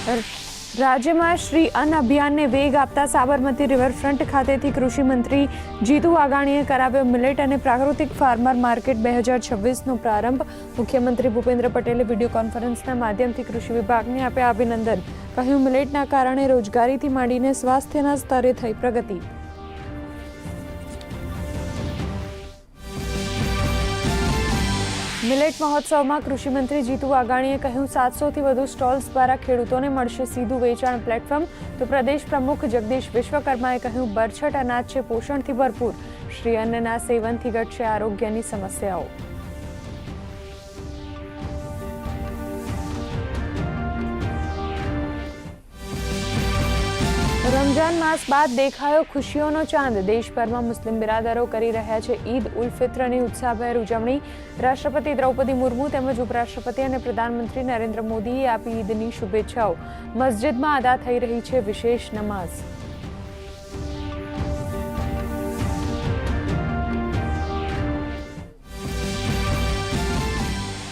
રાજ્યમાં શ્રી અન્ન અભિયાનને વેગ આપતા સાબરમતી રિવરફ્રન્ટ ખાતેથી કૃષિ મંત્રી જીતુ વાઘાણીએ કરાવ્યો મિલેટ અને પ્રાકૃતિક ફાર્મર માર્કેટ 2026નો પ્રારંભ। મુખ્યમંત્રી ભૂપેન્દ્ર પટેલે વિડીયો કોન્ફરન્સના માધ્યમથી કૃષિ વિભાગને આપ્યા અભિનંદન। કહ્યું, મિલેટના કારણે રોજગારીથી માંડીને સ્વાસ્થ્યના સ્તરે થઈ પ્રગતિ। મિલેટ મહોત્સવમાં કૃષિ મંત્રી જીતુ વાઘાણીએ કહ્યું, 700થી વધુ સ્ટોલ્સ દ્વારા ખેડૂતોને મળશે સીધું વેચાણ પ્લેટફોર્મ। તો પ્રદેશ પ્રમુખ જગદીશ વિશ્વકર્માએ કહ્યું, બરછટ અનાજ છે પોષણથી ભરપૂર। શ્રી અન્નના સેવનથી ઘટશે આરોગ્યની સમસ્યાઓ। રમજાન માસ બાદ દેખાયો ખુશીઓનો ચાંદ। દેશભરમાં મુસ્લિમ બિરાદરો કરી રહ્યા છે ઈદ ઉલ ફિત્રની ઉત્સાહભેર ઉજવણી। રાષ્ટ્રપતિ દ્રૌપદી મુર્મુ તેમજ ઉપરાષ્ટ્રપતિ અને પ્રધાનમંત્રી નરેન્દ્ર મોદીએ આપી ઈદની શુભેચ્છાઓ। મસ્જિદમાં અદા થઈ રહી છે વિશેષ નમાઝ।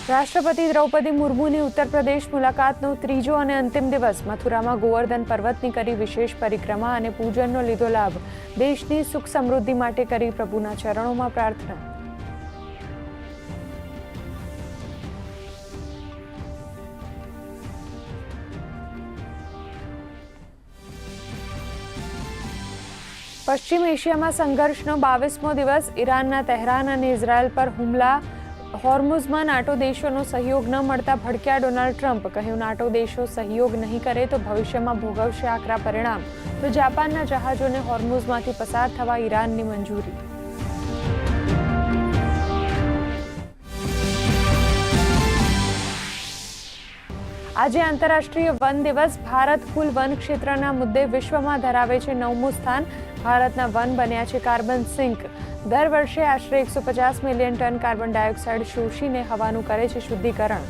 રાષ્ટ્રપતિ દ્રૌપદી મુર્મુની ઉત્તર પ્રદેશ મુલાકાતનો ત્રીજો અને અંતિમ દિવસ। મથુરામાં ગોવર્ધન પર્વતની કરી વિશેષ પરિક્રમા અને પૂજનનો લીધો લાભ। દેશની સુખ સમૃદ્ધિ માટે કરી પ્રભુના ચરણોમાં પ્રાર્થના। પશ્ચિમ એશિયામાં સંઘર્ષનો 22મો દિવસ। ઈરાનના તહેરાન અને ઇઝરાયલ પર હુમલા। હોર્મુઝમાં નાટો દેશોનો સહયોગ ન મળતા ભડક્યા ડોનાલ્ડ ટ્રમ્પ। કહ્યું, નાટો દેશો સહયોગ નહીં કરે તો ભવિષ્યમાં ભોગવશે આકરા પરિણામ। તો જાપાનના જહાજોને હોર્મુઝમાંથી પસાર થવા ઈરાનની મંજૂરી। આજે આંતરરાષ્ટ્રીય વન દિવસ। ભારત કુલ વન ક્ષેત્રના મુદ્દે વિશ્વમાં ધરાવે છે 9મું સ્થાન। ભારતના વન બન્યા છે કાર્બન સિંક। દર વર્ષે આશરે 150 મિલિયન ટન કાર્બન ડાયોક્સાઇડ શોષીને હવાનું કરે છે શુદ્ધિકરણ।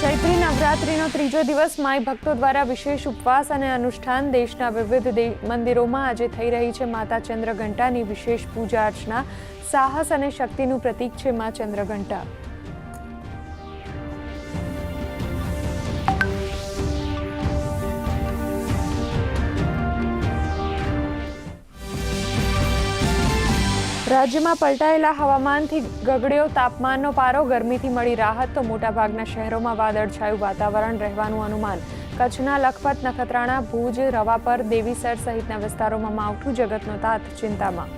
ચૈત્રી નવરાત્રિનો ત્રીજો દિવસ। માઈ ભક્તો દ્વારા વિશેષ ઉપવાસ અને અનુષ્ઠાન। દેશના વિવિધ મંદિરોમાં આજે થઈ રહી છે માતા ચંદ્રઘંટાની વિશેષ પૂજા અર્ચના। સાહસ અને શક્તિનું પ્રતીક છે મા ચંદ્રઘંટા। રાજ્યમાં પલટાયેલા હવામાનથી ગગડ્યો તાપમાનનો પારો। ગરમીથી મળી રાહત તો મોટાભાગના શહેરોમાં વાદળછાયું વાતાવરણ રહેવાનું અનુમાન। કચ્છના લખપત, નખત્રાણા, ભુજ, રવાપર, દેવીસર સહિતના વિસ્તારોમાં માવઠું। જગતનો તાત ચિંતામાં।